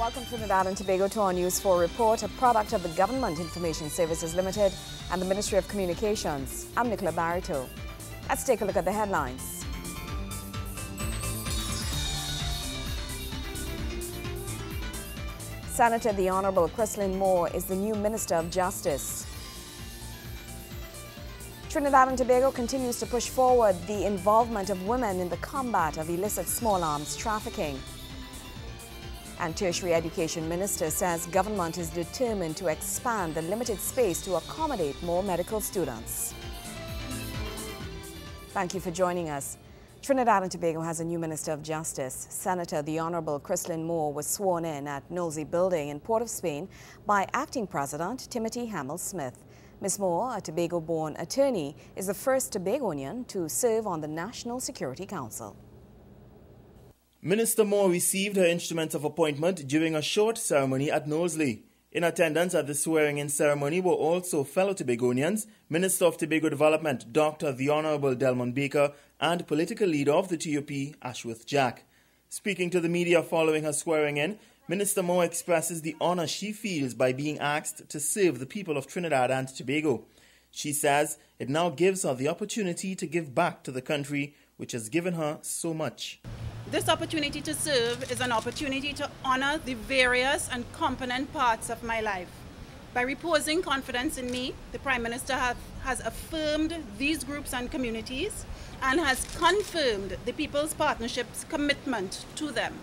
Welcome to Trinidad and Tobago to our News 4 report, a product of the Government Information Services Limited and the Ministry of Communications. I'm Nicola Barito. Let's take a look at the headlines. Senator the Honourable Chrislyn Moore is the new Minister of Justice. Trinidad and Tobago continues to push forward the involvement of women in the combat of illicit small arms trafficking. And Tertiary Education Minister says government is determined to expand the limited space to accommodate more medical students. Thank you for joining us. Trinidad and Tobago has a new Minister of Justice. Senator the Honourable Chrislyn Moore was sworn in at Knowsley Building in Port of Spain by Acting President Timothy Hamill-Smith. Ms. Moore, a Tobago-born attorney, is the first Tobagonian to serve on the National Security Council. Minister Moore received her instruments of appointment during a short ceremony at Knowsley. In attendance at the swearing-in ceremony were also fellow Tobagonians, Minister of Tobago Development Dr. the Honourable Delmon Baker and political leader of the TUP, Ashworth Jack. Speaking to the media following her swearing-in, Minister Moore expresses the honour she feels by being asked to serve the people of Trinidad and Tobago. She says it now gives her the opportunity to give back to the country, which has given her so much. This opportunity to serve is an opportunity to honour the various and component parts of my life. By reposing confidence in me, the Prime Minister has affirmed these groups and communities and has confirmed the People's Partnership's commitment to them.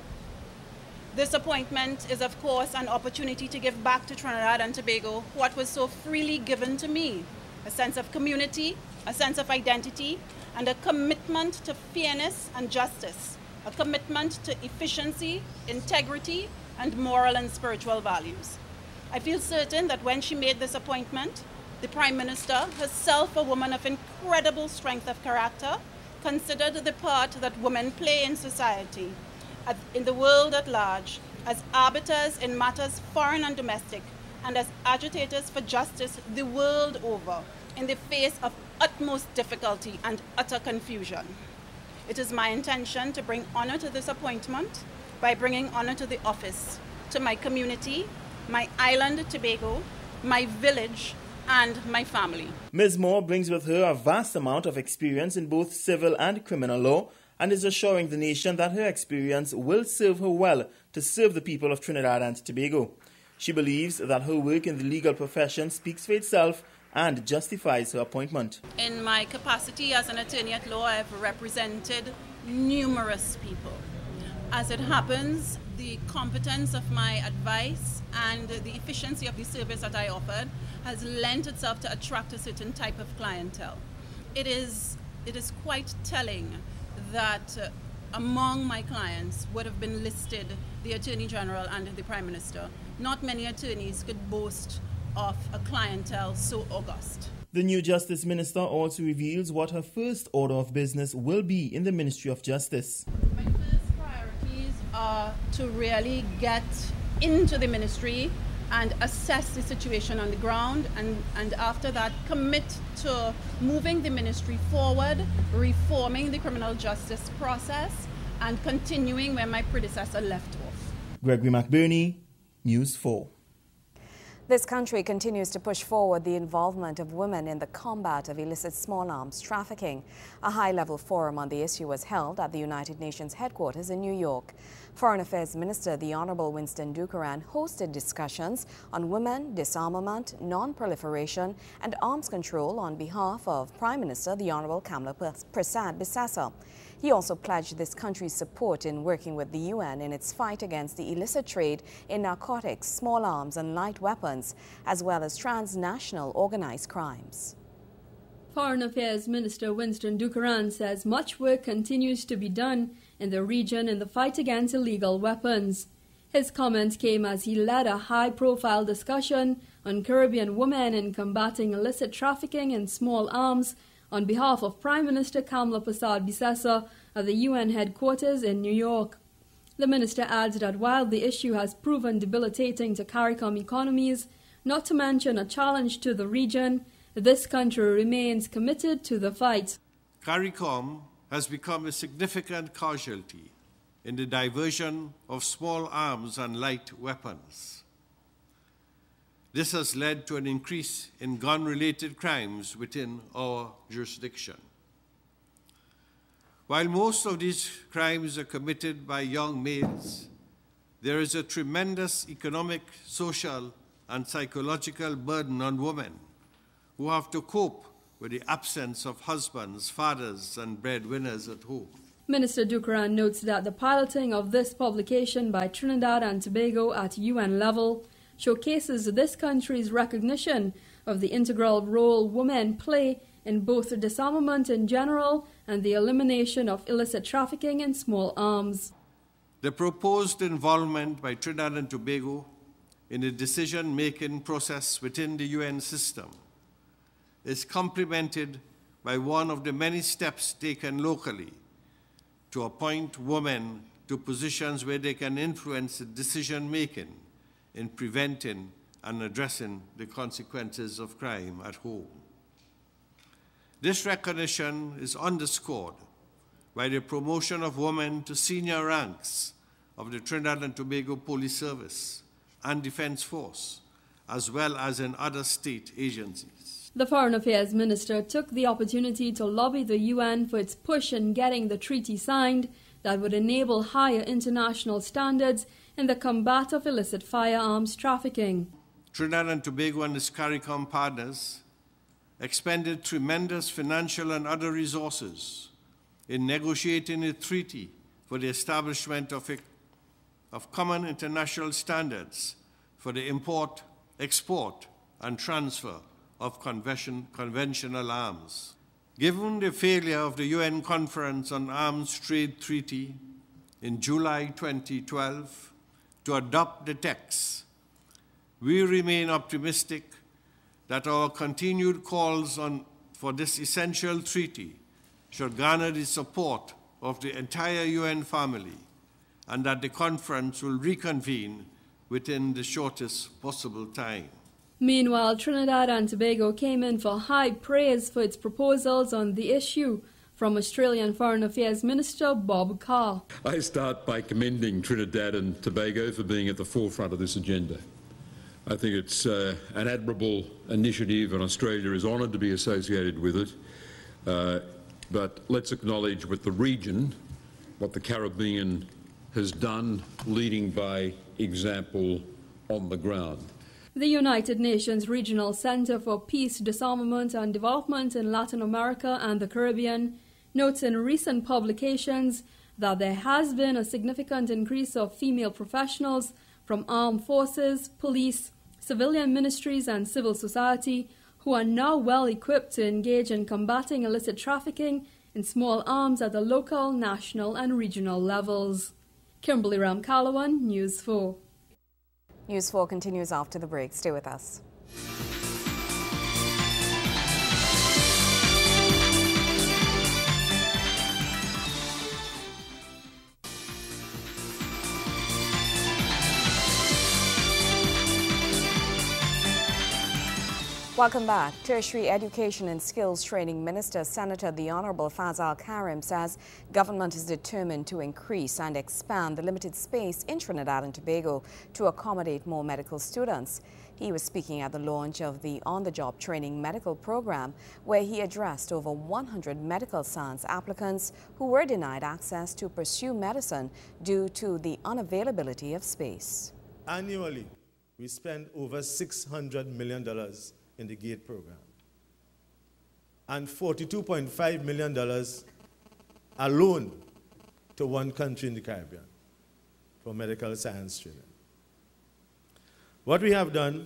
This appointment is, of course, an opportunity to give back to Trinidad and Tobago what was so freely given to me: a sense of community, a sense of identity, and a commitment to fairness and justice, a commitment to efficiency, integrity, and moral and spiritual values. I feel certain that when she made this appointment, the Prime Minister, herself a woman of incredible strength of character, considered the part that women play in society, in the world at large, as arbiters in matters foreign and domestic, and as agitators for justice the world over, in the face of utmost difficulty and utter confusion. It is my intention to bring honour to this appointment by bringing honour to the office, to my community, my island Tobago, my village, and my family. Ms. Moore brings with her a vast amount of experience in both civil and criminal law and is assuring the nation that her experience will serve her well to serve the people of Trinidad and Tobago. She believes that her work in the legal profession speaks for itself and justifies her appointment. In my capacity as an attorney at law, I have represented numerous people. As it happens, the competence of my advice and the efficiency of the service that I offered has lent itself to attract a certain type of clientele. It is quite telling that among my clients would have been listed the Attorney General and the Prime Minister. Not many attorneys could boast of a clientele so august. The new Justice Minister also reveals what her first order of business will be in the Ministry of Justice. My first priorities are to really get into the ministry and assess the situation on the ground, and after that commit to moving the ministry forward, reforming the criminal justice process, and continuing where my predecessor left off. Gregory McBurney, News 4. This country continues to push forward the involvement of women in the combat of illicit small arms trafficking. A high-level forum on the issue was held at the United Nations headquarters in New York. Foreign Affairs Minister the Honourable Winston Dukaran hosted discussions on women, disarmament, non-proliferation and arms control on behalf of Prime Minister the Honourable Kamala Prasad Bissessa. He also pledged this country's support in working with the UN in its fight against the illicit trade in narcotics, small arms and light weapons, as well as transnational organized crimes. Foreign Affairs Minister Winston Dukaran says much work continues to be done in the region in the fight against illegal weapons. His comments came as he led a high-profile discussion on Caribbean women in combating illicit trafficking in small arms on behalf of Prime Minister Kamala Prasad Bissessa at the UN headquarters in New York. The minister adds that while the issue has proven debilitating to CARICOM economies, not to mention a challenge to the region, this country remains committed to the fight. CARICOM has become a significant casualty in the diversion of small arms and light weapons. This has led to an increase in gun-related crimes within our jurisdiction. While most of these crimes are committed by young males, there is a tremendous economic, social, and psychological burden on women who have to cope with the absence of husbands, fathers, and breadwinners at home. Minister Dukaran notes that the piloting of this publication by Trinidad and Tobago at UN level showcases this country's recognition of the integral role women play in both disarmament in general and the elimination of illicit trafficking in small arms. The proposed involvement by Trinidad and Tobago in the decision-making process within the UN system is complemented by one of the many steps taken locally to appoint women to positions where they can influence the decision-making in preventing and addressing the consequences of crime at home. This recognition is underscored by the promotion of women to senior ranks of the Trinidad and Tobago Police Service and Defense Force, as well as in other state agencies. The Foreign Affairs Minister took the opportunity to lobby the UN for its push in getting the treaty signed that would enable higher international standards in the combat of illicit firearms trafficking. Trinidad and Tobago and its CARICOM partners expended tremendous financial and other resources in negotiating a treaty for the establishment of common international standards for the import, export, and transfer of conventional arms. Given the failure of the UN Conference on Arms Trade Treaty in July 2012 to adopt the text, we remain optimistic that our continued calls for this essential treaty should garner the support of the entire UN family and that the conference will reconvene within the shortest possible time. Meanwhile, Trinidad and Tobago came in for high praise for its proposals on the issue from Australian Foreign Affairs Minister Bob Carr. I start by commending Trinidad and Tobago for being at the forefront of this agenda. I think it's an admirable initiative and Australia is honoured to be associated with it. But let's acknowledge with the region what the Caribbean has done, leading by example on the ground. The United Nations Regional Center for Peace, Disarmament and Development in Latin America and the Caribbean notes in recent publications that there has been a significant increase of female professionals from armed forces, police, civilian ministries and civil society who are now well equipped to engage in combating illicit trafficking in small arms at the local, national and regional levels. Kimberly Ramkalawan, News 4. News 4 continues after the break. Stay with us. Welcome back. Tertiary Education and Skills Training Minister, Senator the Honourable Fazal Karim, says government is determined to increase and expand the limited space in Trinidad and Tobago to accommodate more medical students. He was speaking at the launch of the on-the-job training medical program, where he addressed over 100 medical science applicants who were denied access to pursue medicine due to the unavailability of space. Annually, we spend over $600 million in the GATE program, and $42.5 million alone to one country in the Caribbean for medical science training. What we have done,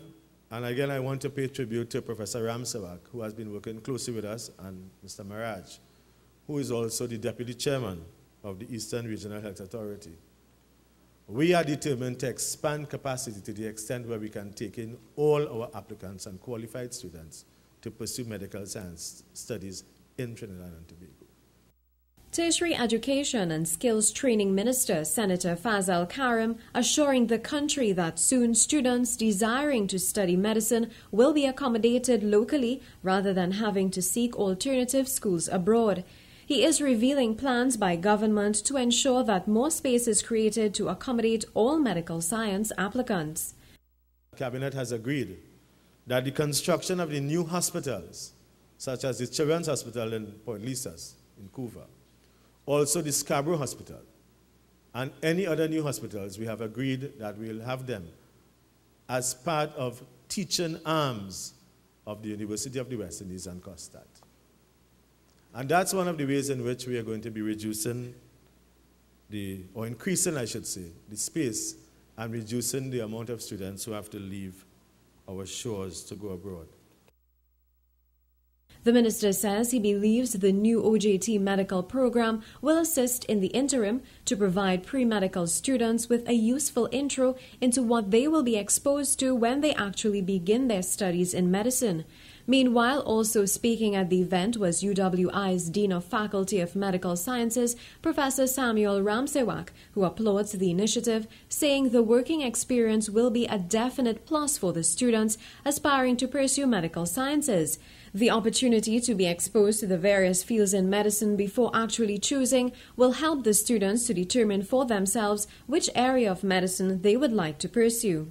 and again I want to pay tribute to Professor Ramsawak, who has been working closely with us, and Mr. Maraj, who is also the Deputy Chairman of the Eastern Regional Health Authority. We are determined to expand capacity to the extent where we can take in all our applicants and qualified students to pursue medical science studies in Trinidad and Tobago. Tertiary Education and Skills Training Minister Senator Fazal Karim assuring the country that soon students desiring to study medicine will be accommodated locally rather than having to seek alternative schools abroad. He is revealing plans by government to ensure that more space is created to accommodate all medical science applicants. The Cabinet has agreed that the construction of the new hospitals, such as the Children's Hospital in Port Lisas in Couva, also the Scarborough Hospital, and any other new hospitals, we have agreed that we will have them as part of teaching arms of the University of the West Indies and Costard. And that's one of the ways in which we are going to be reducing or increasing, I should say, the space and reducing the amount of students who have to leave our shores to go abroad. The minister says he believes the new OJT medical program will assist in the interim to provide pre-medical students with a useful intro into what they will be exposed to when they actually begin their studies in medicine. Meanwhile, also speaking at the event was UWI's Dean of Faculty of Medical Sciences, Professor Samuel Ramsewak, who applauds the initiative, saying the working experience will be a definite plus for the students aspiring to pursue medical sciences. The opportunity to be exposed to the various fields in medicine before actually choosing will help the students to determine for themselves which area of medicine they would like to pursue.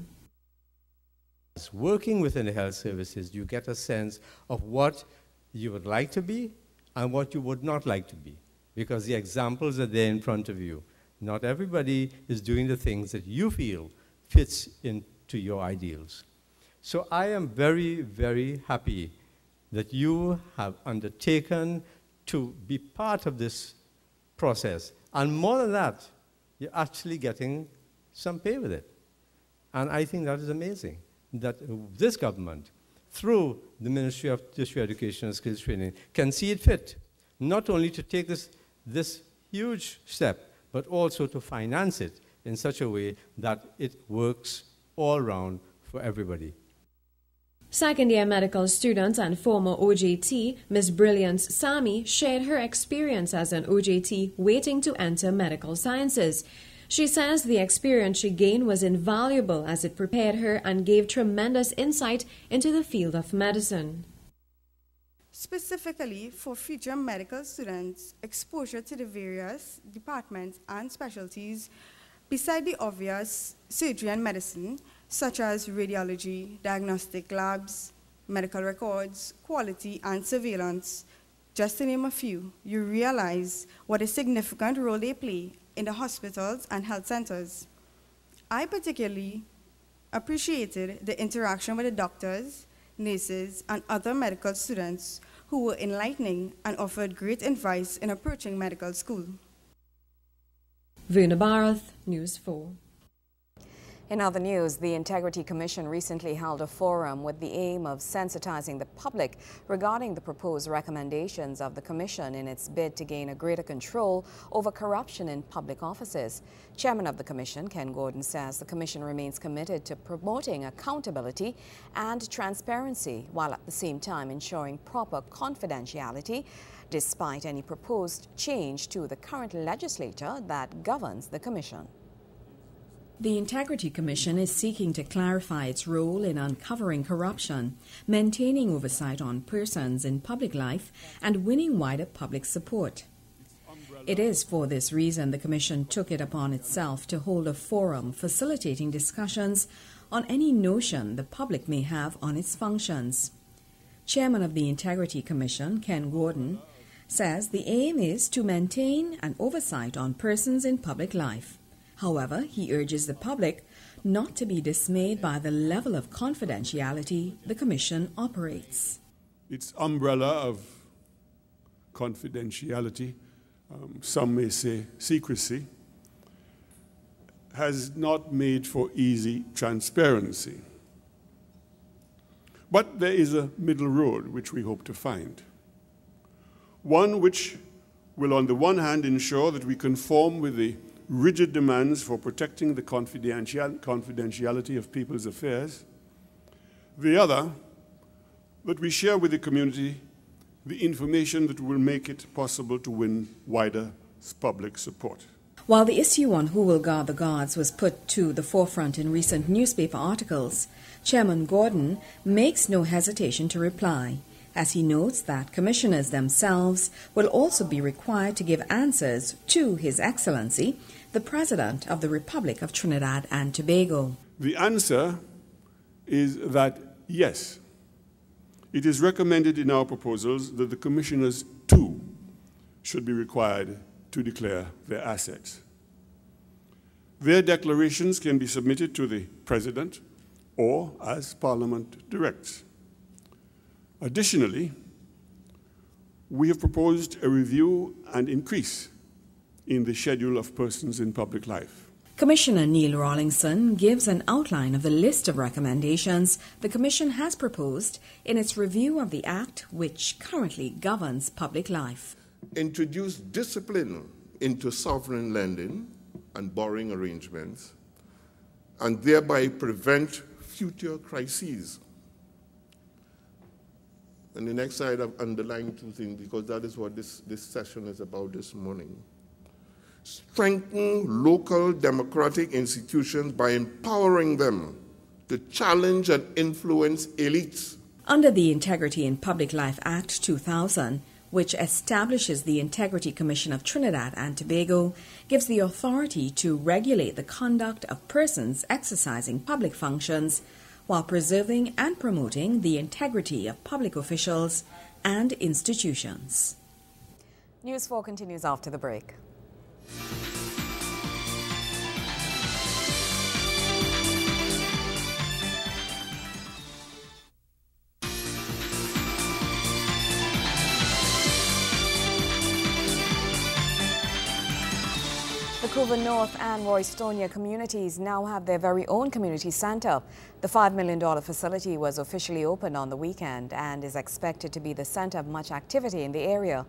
Working within the health services, you get a sense of what you would like to be and what you would not like to be, because the examples are there in front of you. Not everybody is doing the things that you feel fits into your ideals. So I am very, very happy that you have undertaken to be part of this process. And more than that, you're actually getting some pay with it. And I think that is amazing, that this government, through the Ministry of Tertiary Education and Skills Training, can see it fit, not only to take this huge step, but also to finance it in such a way that it works all around for everybody. Second-year medical student and former OJT, Ms. Brilliance Sami, shared her experience as an OJT waiting to enter medical sciences. She says the experience she gained was invaluable as it prepared her and gave tremendous insight into the field of medicine. Specifically for future medical students, exposure to the various departments and specialties beside the obvious surgery and medicine, such as radiology, diagnostic labs, medical records, quality, and surveillance, just to name a few, you realize what a significant role they play in the hospitals and health centers. I particularly appreciated the interaction with the doctors, nurses, and other medical students who were enlightening and offered great advice in approaching medical school. Verna Barath, News 4. In other news, the Integrity Commission recently held a forum with the aim of sensitizing the public regarding the proposed recommendations of the Commission in its bid to gain a greater control over corruption in public offices. Chairman of the Commission, Ken Gordon, says the Commission remains committed to promoting accountability and transparency, while at the same time ensuring proper confidentiality, despite any proposed change to the current legislature that governs the Commission. The Integrity Commission is seeking to clarify its role in uncovering corruption, maintaining oversight on persons in public life, and winning wider public support. It is for this reason the Commission took it upon itself to hold a forum facilitating discussions on any notion the public may have on its functions. Chairman of the Integrity Commission, Ken Gordon, says the aim is to maintain an oversight on persons in public life. However, he urges the public not to be dismayed by the level of confidentiality the Commission operates. Its umbrella of confidentiality, some may say secrecy, has not made for easy transparency. But there is a middle road which we hope to find. One which will, on the one hand, ensure that we conform with the rigid demands for protecting the confidentiality of people's affairs. The other, that we share with the community the information that will make it possible to win wider public support. While the issue on who will guard the guards was put to the forefront in recent newspaper articles, Chairman Gordon makes no hesitation to reply. as he notes that commissioners themselves will also be required to give answers to His Excellency, the President of the Republic of Trinidad and Tobago. The answer is that yes, it is recommended in our proposals that the commissioners too should be required to declare their assets. Their declarations can be submitted to the President or as Parliament directs. Additionally, we have proposed a review and increase in the schedule of persons in public life. Commissioner Neil Rawlingson gives an outline of the list of recommendations the Commission has proposed in its review of the Act which currently governs public life. Introduce discipline into sovereign lending and borrowing arrangements, and thereby prevent future crises. And the next slide, I've underlined two things because that is what this session is about this morning. Strengthen local democratic institutions by empowering them to challenge and influence elites. Under the Integrity in Public Life Act 2000, which establishes the Integrity Commission of Trinidad and Tobago, gives the authority to regulate the conduct of persons exercising public functions while preserving and promoting the integrity of public officials and institutions. News 4 continues after the break. The Couva North and Roystonia communities now have their very own community centre. The $5 million facility was officially opened on the weekend and is expected to be the centre of much activity in the area.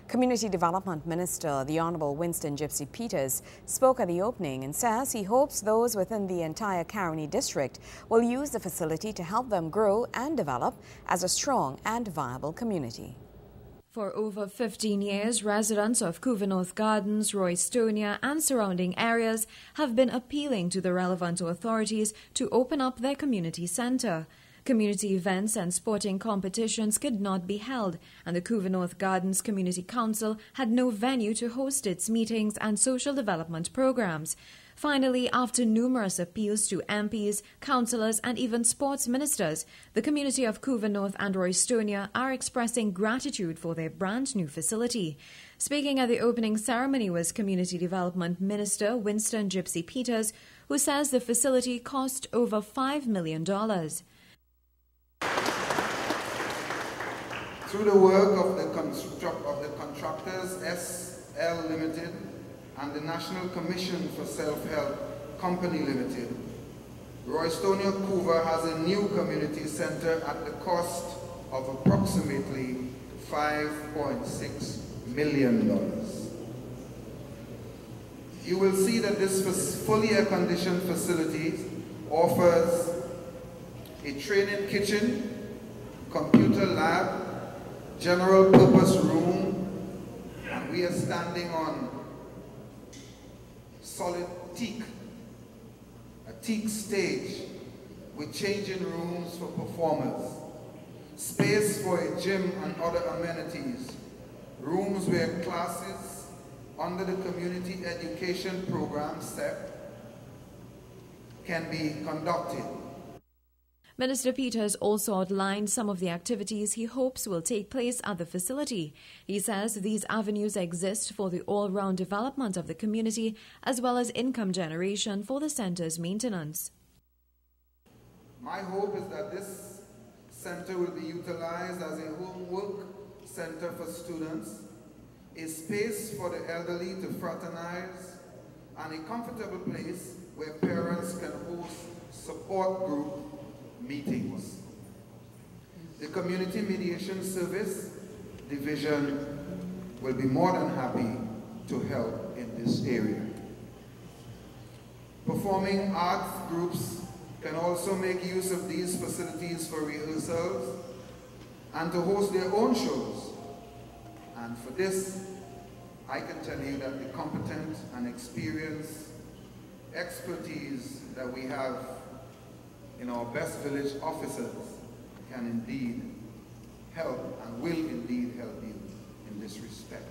Community Development Minister, the Honourable Winston Gypsy Peters, spoke at the opening and says he hopes those within the entire Caroni district will use the facility to help them grow and develop as a strong and viable community. For over 15 years, residents of Couva North Gardens, Roystonia and surrounding areas have been appealing to the relevant authorities to open up their community centre. Community events and sporting competitions could not be held, and the Couva North Gardens Community Council had no venue to host its meetings and social development programs. Finally, after numerous appeals to MPs, councillors and even sports ministers, the community of Couva North and Roystonia are expressing gratitude for their brand new facility. Speaking at the opening ceremony was Community Development Minister Winston Gypsy Peters, who says the facility cost over $5 million. Through the work of the contractors SL Limited and the National Commission for Self-Help Company Limited, Roystonia Couva has a new community centre at the cost of approximately $5.6 million. You will see that this fully air-conditioned facility offers a training kitchen, computer lab, general purpose room, and we are standing on solid teak, a teak stage with changing rooms for performers, space for a gym and other amenities, rooms where classes under the community education program SEP can be conducted. Minister Peters also outlined some of the activities he hopes will take place at the facility. He says these avenues exist for the all-round development of the community as well as income generation for the centre's maintenance. My hope is that this center will be utilized as a homework center for students, a space for the elderly to fraternize, and a comfortable place where parents can host support group meetings. The Community Mediation Service Division will be more than happy to help in this area. Performing arts groups can also make use of these facilities for rehearsals and to host their own shows. And for this, I can tell you that the competent and experienced expertise that we have in our best village officers can indeed help will indeed help you in this respect.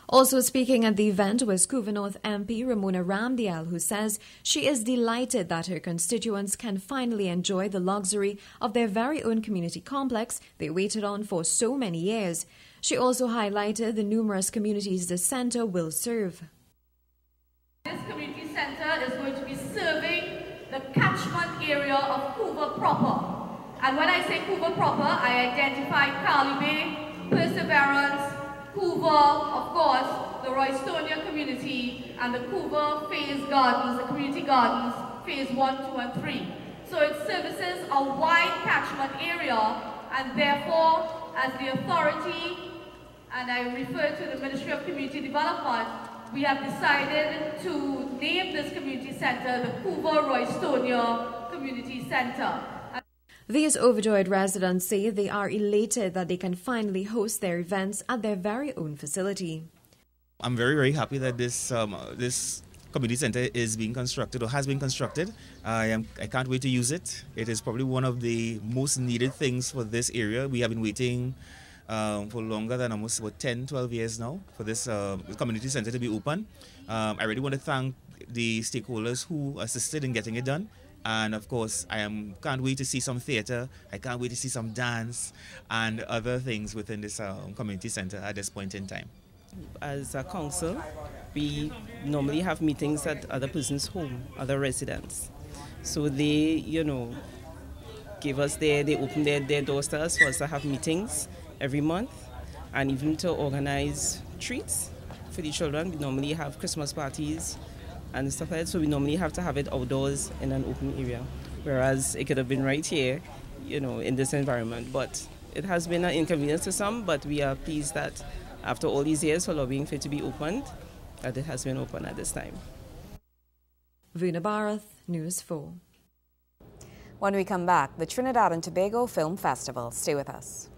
Also speaking at the event was Couva North MP Ramona Ramdial, who says she is delighted that her constituents can finally enjoy the luxury of their very own community complex they waited on for so many years. She also highlighted the numerous communities the centre will serve. This community centre is going to be serving the catchment area of Couva proper. And when I say Couva proper, I identify Carly Bay, Perseverance, Couva, of course, the Roystonia community, and the Couva Phase Gardens, the community gardens, Phase 1, 2, and 3. So it services a wide catchment area, and therefore, as the authority, and I refer to the Ministry of Community Development, we have decided to name this community centre the Couva Roystonia Community Centre. These overjoyed residents say they are elated that they can finally host their events at their very own facility. I'm very, very happy that this community center is being constructed or has been constructed. I can't wait to use it. It is probably one of the most needed things for this area. We have been waiting for longer than almost 10, 12 years now for this community center to be open. I really want to thank the stakeholders who assisted in getting it done. And of course, I can't wait to see some theatre, I can't wait to see some dance and other things within this community centre at this point in time. As a council, we normally have meetings at other persons' home, other residents. So they, give us they open their doors to us for us to have meetings every month and even to organize treats for the children. We normally have Christmas parties and stuff like that, so we normally have to have it outdoors in an open area, whereas it could have been right here, in this environment. But it has been an inconvenience to some, but we are pleased that after all these years for lobbying for it to be opened, that it has been open at this time. Vuna Bharat, News 4. When we come back, the Trinidad and Tobago Film Festival. Stay with us.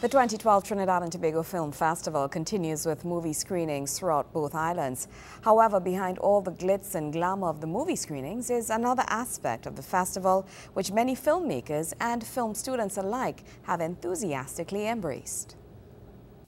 The 2012 Trinidad and Tobago Film Festival continues with movie screenings throughout both islands. However, behind all the glitz and glamour of the movie screenings is another aspect of the festival which many filmmakers and film students alike have enthusiastically embraced.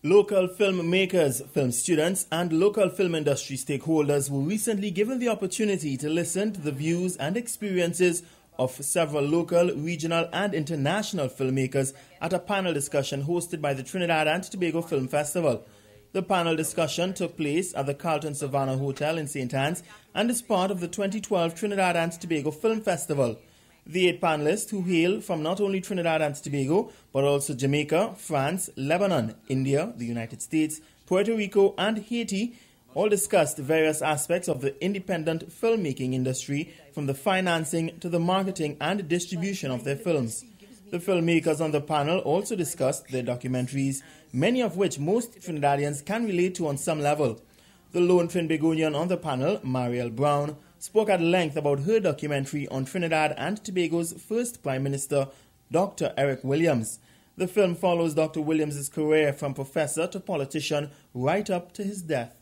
Local filmmakers, film students, and local film industry stakeholders were recently given the opportunity to listen to the views and experiences of several local, regional, and international filmmakers at a panel discussion hosted by the Trinidad and Tobago Film Festival. The panel discussion took place at the Carlton Savannah Hotel in St. Anne's and is part of the 2012 Trinidad and Tobago Film Festival. The 8 panelists, who hail from not only Trinidad and Tobago, but also Jamaica, France, Lebanon, India, the United States, Puerto Rico, and Haiti, all discussed various aspects of the independent filmmaking industry, from the financing to the marketing and distribution of their films. The filmmakers on the panel also discussed their documentaries, many of which most Trinidadians can relate to on some level. The lone Trinbagonian on the panel, Marielle Brown, spoke at length about her documentary on Trinidad and Tobago's first Prime Minister, Dr. Eric Williams. The film follows Dr. Williams' career from professor to politician right up to his death.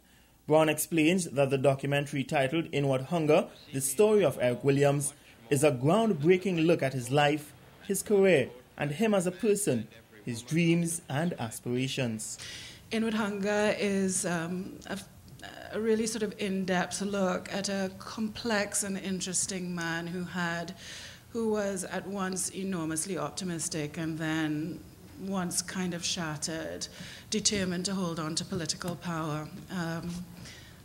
Brown explains that the documentary titled Inward Hunger, The Story of Eric Williams, is a groundbreaking look at his life, his career, and him as a person, his dreams and aspirations. Inward Hunger is a really sort of in-depth look at a complex and interesting man who was at once enormously optimistic and then once kind of shattered, determined to hold on to political power.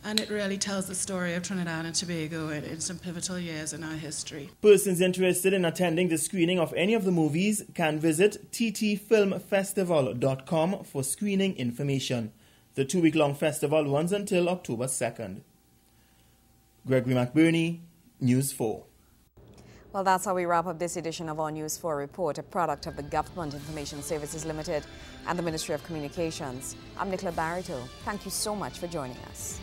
And it really tells the story of Trinidad and Tobago in some pivotal years in our history. Persons interested in attending the screening of any of the movies can visit ttfilmfestival.com for screening information. The 2-week-long festival runs until October 2nd. Gregory McBurney, News 4. Well, that's how we wrap up this edition of our News 4 report, a product of the Government Information Services Limited and the Ministry of Communications. I'm Nicola Barito. Thank you so much for joining us.